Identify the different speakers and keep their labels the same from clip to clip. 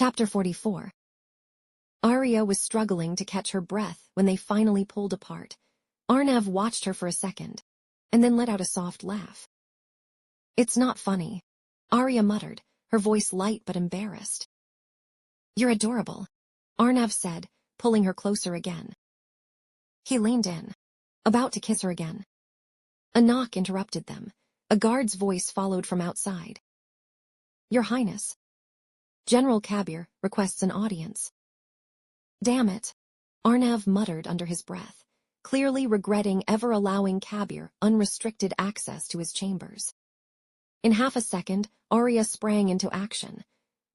Speaker 1: Chapter 44. Aarya was struggling to catch her breath when they finally pulled apart. Arnav watched her for a second, and then let out a soft laugh. "It's not funny," Aarya muttered, her voice light but embarrassed. "You're adorable," Arnav said, pulling her closer again. He leaned in, about to kiss her again. A knock interrupted them. A guard's voice followed from outside. "Your Highness. General Kabir requests an audience." "Damn it," Arnav muttered under his breath, clearly regretting ever allowing Kabir unrestricted access to his chambers. In half a second, Aarya sprang into action.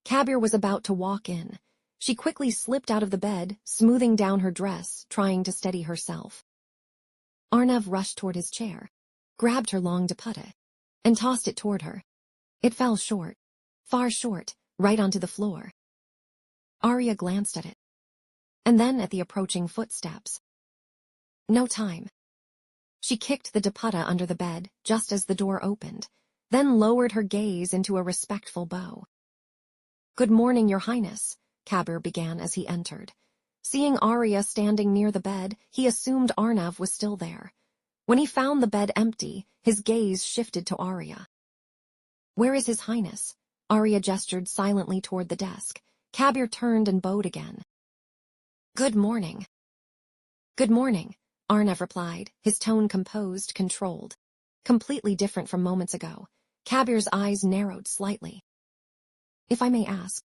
Speaker 1: Kabir was about to walk in. She quickly slipped out of the bed, smoothing down her dress, trying to steady herself. Arnav rushed toward his chair, grabbed her long dupatta, and tossed it toward her. It fell short, far short, right onto the floor. Aarya glanced at it, and then at the approaching footsteps. No time. She kicked the dupatta under the bed just as the door opened, then lowered her gaze into a respectful bow. "Good morning, Your Highness," Kabir began as he entered. Seeing Aarya standing near the bed, he assumed Arnav was still there. When he found the bed empty, his gaze shifted to Aarya. "Where is His Highness?" Aarya gestured silently toward the desk. Kabir turned and bowed again. "Good morning." "Good morning," Arnav replied, his tone composed, controlled. Completely different from moments ago. Kabir's eyes narrowed slightly. "If I may ask,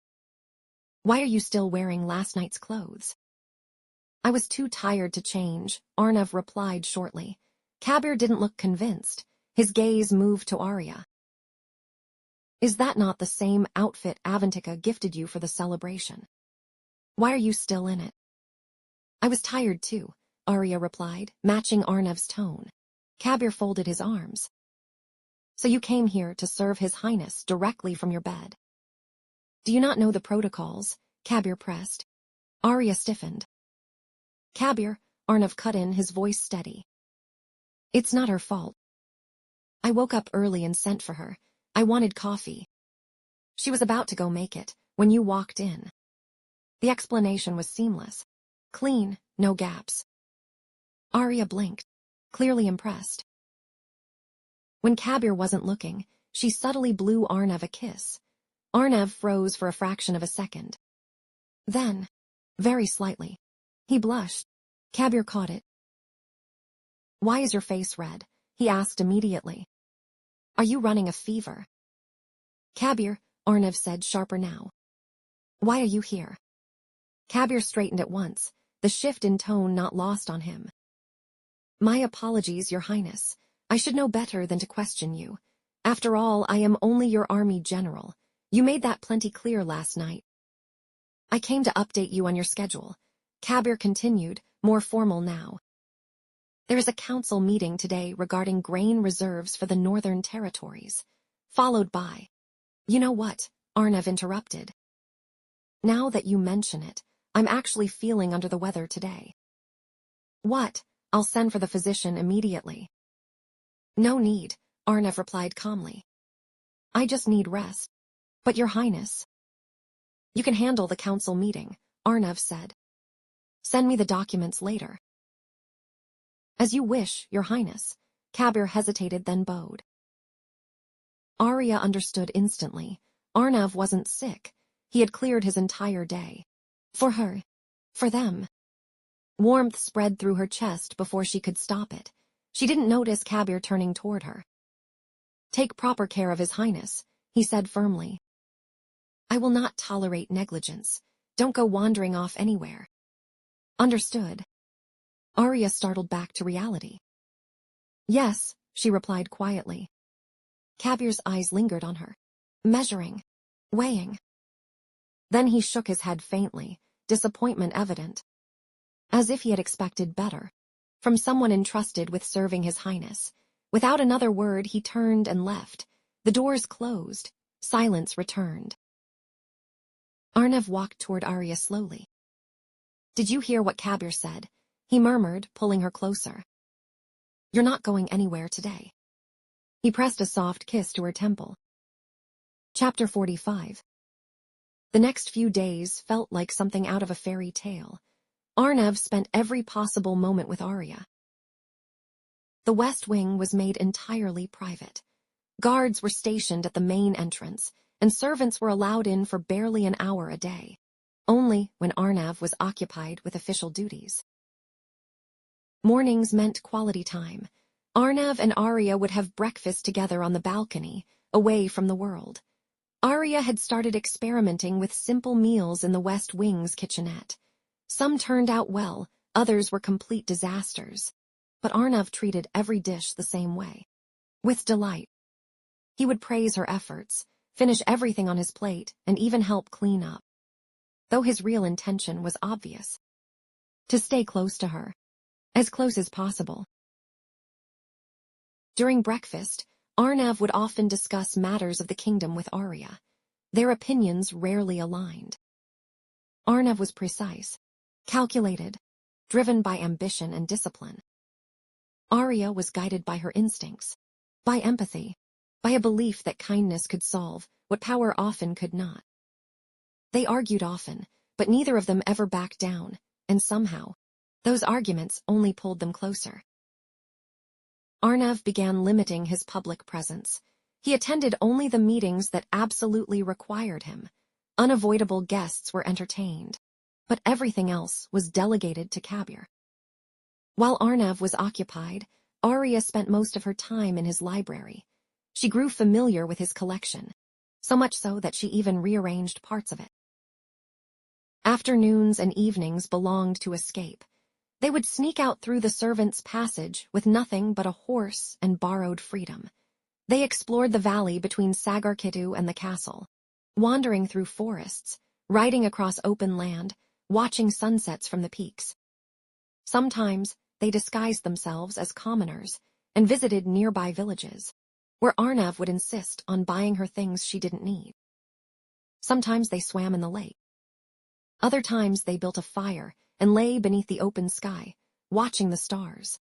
Speaker 1: why are you still wearing last night's clothes?" "I was too tired to change," Arnav replied shortly. Kabir didn't look convinced. His gaze moved to Aarya. "Is that not the same outfit Avantika gifted you for the celebration? Why are you still in it?" "I was tired too," Aarya replied, matching Arnav's tone. Kabir folded his arms. "So you came here to serve His Highness directly from your bed?" "Do you not know the protocols?" Kabir pressed. Aarya stiffened. "Kabir," Arnav cut in, his voice steady. "It's not her fault. I woke up early and sent for her. I wanted coffee. She was about to go make it when you walked in." The explanation was seamless. Clean, no gaps. Aarya blinked, clearly impressed. When Kabir wasn't looking, she subtly blew Arnav a kiss. Arnav froze for a fraction of a second. Then, very slightly, he blushed. Kabir caught it. "Why is your face red?" he asked immediately. "Are you running a fever?" "Kabir," Arnav said, sharper now. "Why are you here?" Kabir straightened at once, the shift in tone not lost on him. "My apologies, Your Highness. I should know better than to question you. After all, I am only your army general. You made that plenty clear last night." "I came to update you on your schedule," Kabir continued, more formal now. "There is a council meeting today regarding grain reserves for the Northern Territories, followed by—" "You know what?" Arnav interrupted. "Now that you mention it, I'm actually feeling under the weather today." "What?" "I'll send for the physician immediately." "No need," Arnav replied calmly. "I just need rest." "But Your Highness—" "You can handle the council meeting," Arnav said. "Send me the documents later." "As you wish, Your Highness." Kabir hesitated, then bowed. Aarya understood instantly. Arnav wasn't sick. He had cleared his entire day. For her. For them. Warmth spread through her chest before she could stop it. She didn't notice Kabir turning toward her. "Take proper care of His Highness," he said firmly. "I will not tolerate negligence. Don't go wandering off anywhere." "Understood." Aarya startled back to reality. "Yes," she replied quietly. Kabir's eyes lingered on her, measuring, weighing. Then he shook his head faintly, disappointment evident. As if he had expected better from someone entrusted with serving His Highness. Without another word, he turned and left. The doors closed. Silence returned. Arnav walked toward Aarya slowly. "Did you hear what Kabir said?" he murmured, pulling her closer. "You're not going anywhere today." He pressed a soft kiss to her temple. Chapter 45. The next few days felt like something out of a fairy tale. Arnav spent every possible moment with Aarya. The West Wing was made entirely private. Guards were stationed at the main entrance, and servants were allowed in for barely an hour a day, only when Arnav was occupied with official duties. Mornings meant quality time. Arnav and Aarya would have breakfast together on the balcony, away from the world. Aarya had started experimenting with simple meals in the West Wing's kitchenette. Some turned out well, others were complete disasters. But Arnav treated every dish the same way. With delight. He would praise her efforts, finish everything on his plate, and even help clean up. Though his real intention was obvious. To stay close to her. As close as possible. During breakfast, Arnav would often discuss matters of the kingdom with Aarya. Their opinions rarely aligned. Arnav was precise, calculated, driven by ambition and discipline. Aarya was guided by her instincts, by empathy, by a belief that kindness could solve what power often could not. They argued often, but neither of them ever backed down, and somehow, those arguments only pulled them closer. Arnav began limiting his public presence. He attended only the meetings that absolutely required him. Unavoidable guests were entertained, but everything else was delegated to Kabir. While Arnav was occupied, Aarya spent most of her time in his library. She grew familiar with his collection, so much so that she even rearranged parts of it. Afternoons and evenings belonged to escape. They would sneak out through the servants' passage with nothing but a horse and borrowed freedom. They explored the valley between Sagarkitu and the castle, wandering through forests, riding across open land, watching sunsets from the peaks. Sometimes they disguised themselves as commoners and visited nearby villages, where Arnav would insist on buying her things she didn't need. Sometimes they swam in the lake. Other times they built a fire and lay beneath the open sky, watching the stars.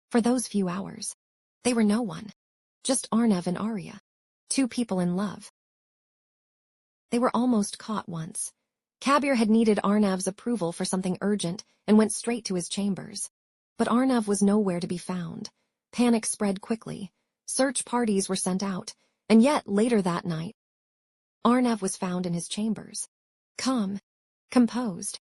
Speaker 1: For those few hours, they were no one, just Arnav and Aarya, two people in love. They were almost caught once. Kabir had needed Arnav's approval for something urgent and went straight to his chambers. But Arnav was nowhere to be found. Panic spread quickly. Search parties were sent out, and yet later that night, Arnav was found in his chambers. Calm, composed,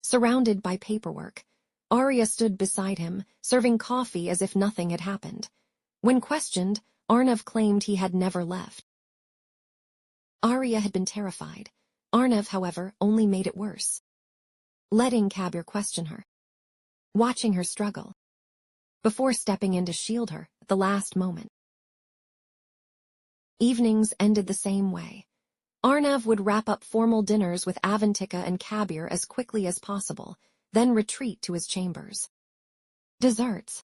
Speaker 1: surrounded by paperwork. Aarya stood beside him, serving coffee as if nothing had happened. When questioned, Arnav claimed he had never left. Aarya had been terrified. Arnav, however, only made it worse. Letting Kabir question her. Watching her struggle. Before stepping in to shield her at the last moment. Evenings ended the same way. Arnav would wrap up formal dinners with Avantika and Kabir as quickly as possible, then retreat to his chambers. Desserts,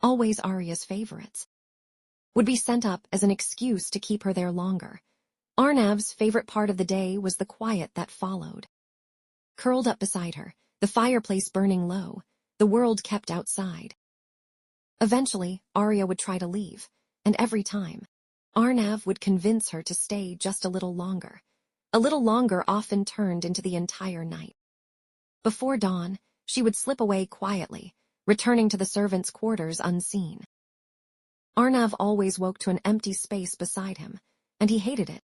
Speaker 1: always Aarya's favorites, would be sent up as an excuse to keep her there longer. Arnav's favorite part of the day was the quiet that followed. Curled up beside her, the fireplace burning low, the world kept outside. Eventually, Aarya would try to leave, and every time, Arnav would convince her to stay just a little longer. A little longer often turned into the entire night. Before dawn, she would slip away quietly, returning to the servants' quarters unseen. Arnav always woke to an empty space beside him, and he hated it.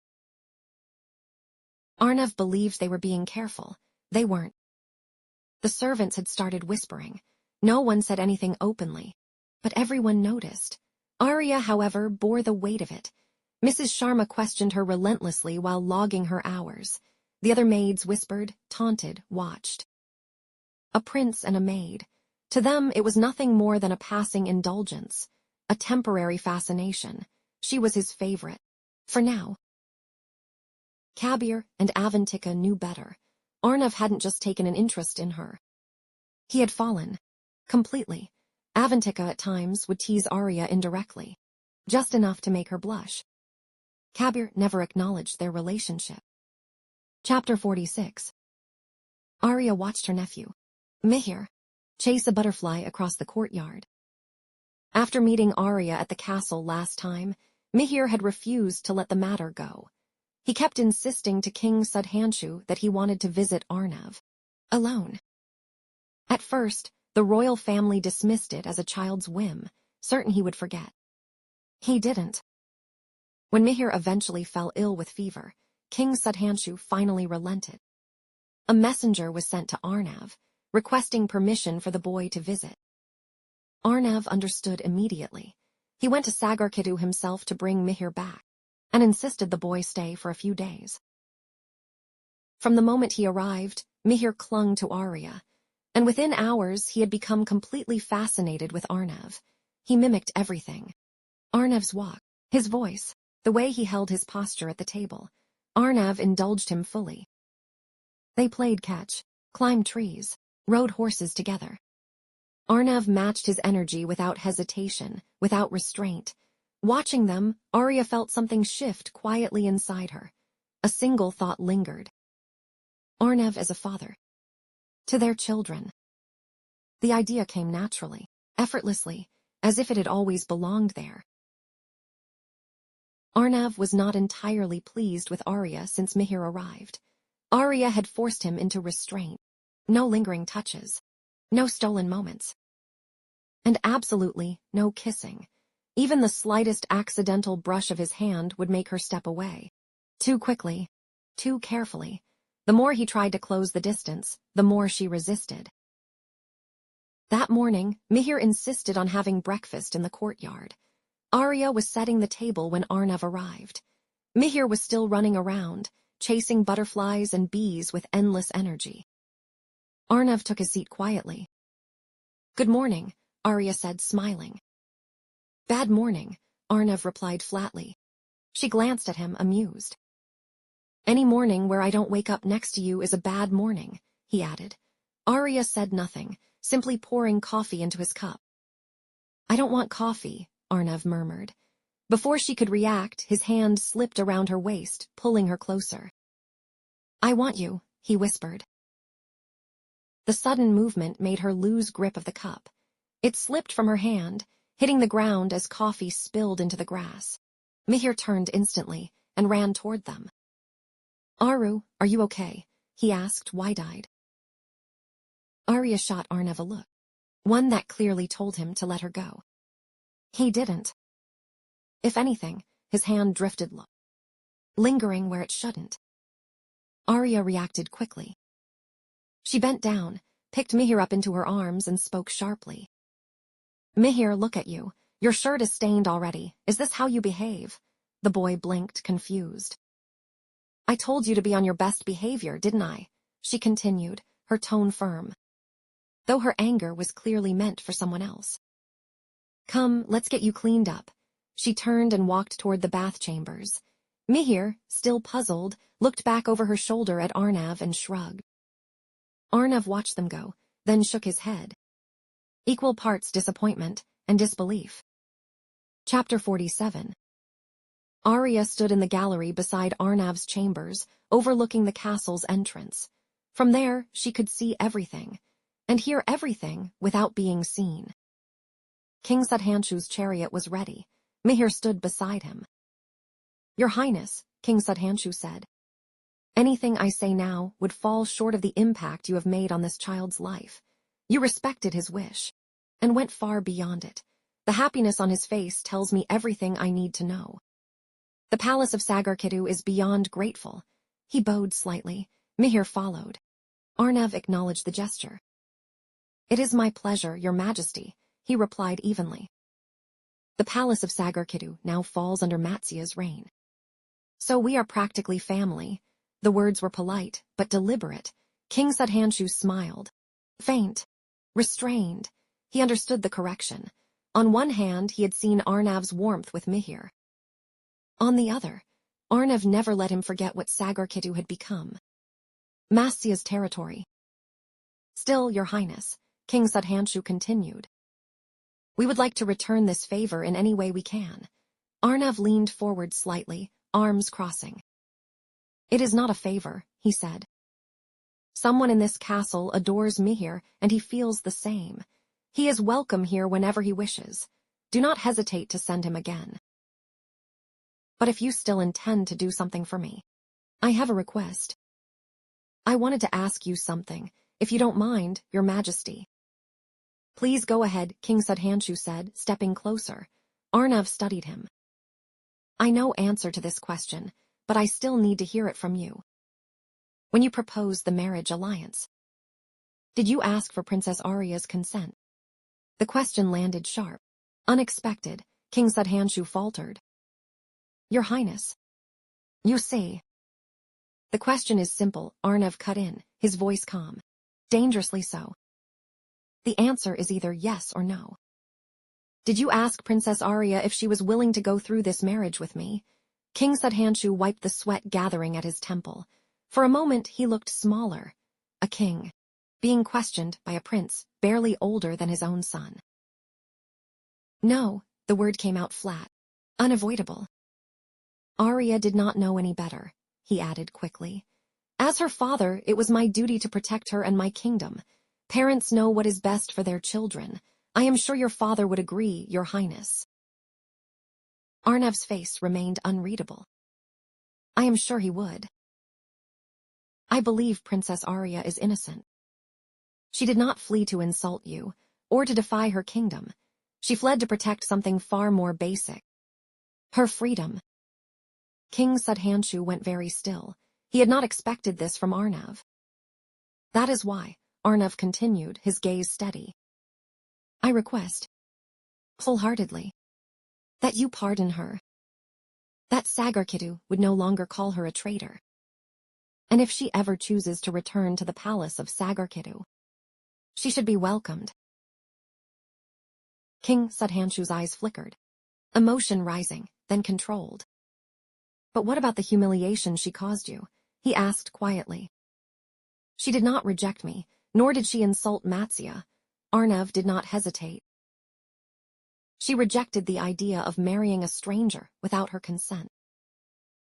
Speaker 1: Arnav believed they were being careful. They weren't. The servants had started whispering. No one said anything openly, but everyone noticed. Aarya, however, bore the weight of it. Mrs. Sharma questioned her relentlessly while logging her hours. The other maids whispered, taunted, watched. A prince and a maid. To them, it was nothing more than a passing indulgence, a temporary fascination. She was his favorite. For now. Kabir and Avantika knew better. Arnav hadn't just taken an interest in her. He had fallen. Completely. Avantika at times would tease Aarya indirectly, just enough to make her blush. Kabir never acknowledged their relationship. Chapter 46. Aarya watched her nephew, Mihir, chase a butterfly across the courtyard. After meeting Aarya at the castle last time, Mihir had refused to let the matter go. He kept insisting to King Sudhanshu that he wanted to visit Arnav. Alone. At first, the royal family dismissed it as a child's whim, certain he would forget. He didn't. When Mihir eventually fell ill with fever, King Sudhanshu finally relented. A messenger was sent to Arnav, requesting permission for the boy to visit. Arnav understood immediately. He went to Sagarkidu himself to bring Mihir back, and insisted the boy stay for a few days. From the moment he arrived, Mihir clung to Aarya, and within hours he had become completely fascinated with Arnav. He mimicked everything. Arnav's walk, his voice, the way he held his posture at the table. Arnav indulged him fully. They played catch, climbed trees, rode horses together. Arnav matched his energy without hesitation, without restraint. Watching them, Aarya felt something shift quietly inside her. A single thought lingered. Arnav as a father. To their children. The idea came naturally, effortlessly, as if it had always belonged there. Arnav was not entirely pleased with Aarya since Mihir arrived. Aarya had forced him into restraint. No lingering touches. No stolen moments. And absolutely no kissing. Even the slightest accidental brush of his hand would make her step away. Too quickly, too carefully. The more he tried to close the distance, the more she resisted. That morning, Mihir insisted on having breakfast in the courtyard. Aarya was setting the table when Arnav arrived. Mihir was still running around, chasing butterflies and bees with endless energy. Arnav took his seat quietly. "Good morning," Aarya said, smiling. "Bad morning," Arnav replied flatly. She glanced at him, amused. "Any morning where I don't wake up next to you is a bad morning," he added. Aarya said nothing, simply pouring coffee into his cup. "I don't want coffee," Arnav murmured. Before she could react, his hand slipped around her waist, pulling her closer. "I want you," he whispered. The sudden movement made her lose grip of the cup. It slipped from her hand, hitting the ground as coffee spilled into the grass. Mihir turned instantly and ran toward them. "Aru, are you okay?" he asked, wide-eyed. Aarya shot Arnav a look, one that clearly told him to let her go. He didn't. If anything, his hand drifted low, lingering where it shouldn't. Aarya reacted quickly. She bent down, picked Mihir up into her arms, and spoke sharply. "Mihir, look at you. Your shirt is stained already. Is this how you behave?" The boy blinked, confused. "I told you to be on your best behavior, didn't I?" she continued, her tone firm, though her anger was clearly meant for someone else. "Come, let's get you cleaned up." She turned and walked toward the bath chambers. Mihir, still puzzled, looked back over her shoulder at Arnav and shrugged. Arnav watched them go, then shook his head. Equal parts disappointment and disbelief. Chapter 47. Aarya stood in the gallery beside Arnav's chambers, overlooking the castle's entrance. From there, she could see everything, and hear everything without being seen. King Sudhanshu's chariot was ready. Mihir stood beside him. "Your Highness," King Sudhanshu said, "anything I say now would fall short of the impact you have made on this child's life. You respected his wish, and went far beyond it. The happiness on his face tells me everything I need to know. The palace of Sagarkidu is beyond grateful." He bowed slightly. Mihir followed. Arnav acknowledged the gesture. "It is my pleasure, Your Majesty," he replied evenly. "The palace of Sagarkidu now falls under Matsya's reign. So we are practically family." The words were polite, but deliberate. King Sudhanshu smiled. Faint. Restrained. He understood the correction. On one hand, he had seen Arnav's warmth with Mihir. On the other, Arnav never let him forget what Sagarkidu had become. Matsya's territory. "Still, Your Highness," King Sudhanshu continued, "we would like to return this favor in any way we can." Arnav leaned forward slightly, arms crossing. "It is not a favor," he said. "Someone in this castle adores Mihir, and he feels the same. He is welcome here whenever he wishes. Do not hesitate to send him again. But if you still intend to do something for me, I have a request. I wanted to ask you something, if you don't mind, Your Majesty. Please go ahead, King Sudhanshu said, stepping closer. Arnav studied him. I know answer to this question, but I still need to hear it from you. When you proposed the marriage alliance, did you ask for Princess Aarya's consent? The question landed sharp. Unexpected, King Sudhanshu faltered. Your Highness. You see. The question is simple, Arnav cut in, his voice calm. Dangerously so. The answer is either yes or no. Did you ask Princess Aarya if she was willing to go through this marriage with me? King Sudhanshu wiped the sweat gathering at his temple. For a moment he looked smaller. A king. Being questioned by a prince barely older than his own son. No, the word came out flat. Unavoidable. Aarya did not know any better, he added quickly. As her father, it was my duty to protect her and my kingdom. Parents know what is best for their children. I am sure your father would agree, Your Highness. Arnav's face remained unreadable. I am sure he would. I believe Princess Aarya is innocent. She did not flee to insult you, or to defy her kingdom. She fled to protect something far more basic. Her freedom. King Sudhanshu went very still. He had not expected this from Arnav. That is why, Arnav continued, his gaze steady. I request, wholeheartedly, that you pardon her. That Sagarkidu would no longer call her a traitor. And if she ever chooses to return to the palace of Sagarkidu, she should be welcomed. King Sudhanshu's eyes flickered, emotion rising, then controlled. But what about the humiliation she caused you? He asked quietly. She did not reject me, nor did she insult Matsya. Arnav did not hesitate. She rejected the idea of marrying a stranger without her consent.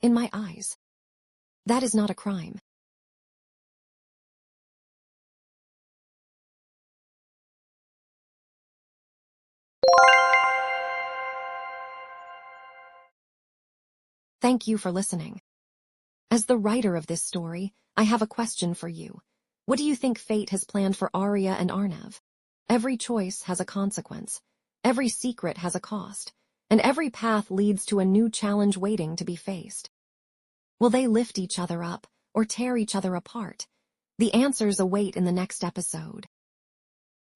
Speaker 1: In my eyes, that is not a crime. Thank you for listening. As the writer of this story, I have a question for you. What do you think fate has planned for Aarya and Arnav? Every choice has a consequence. Every secret has a cost. And every path leads to a new challenge waiting to be faced. Will they lift each other up or tear each other apart? The answers await in the next episode.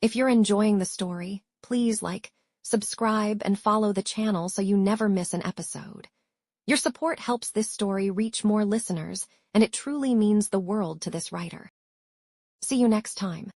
Speaker 1: If you're enjoying the story, please like, subscribe, and follow the channel so you never miss an episode. Your support helps this story reach more listeners, and it truly means the world to this writer. See you next time.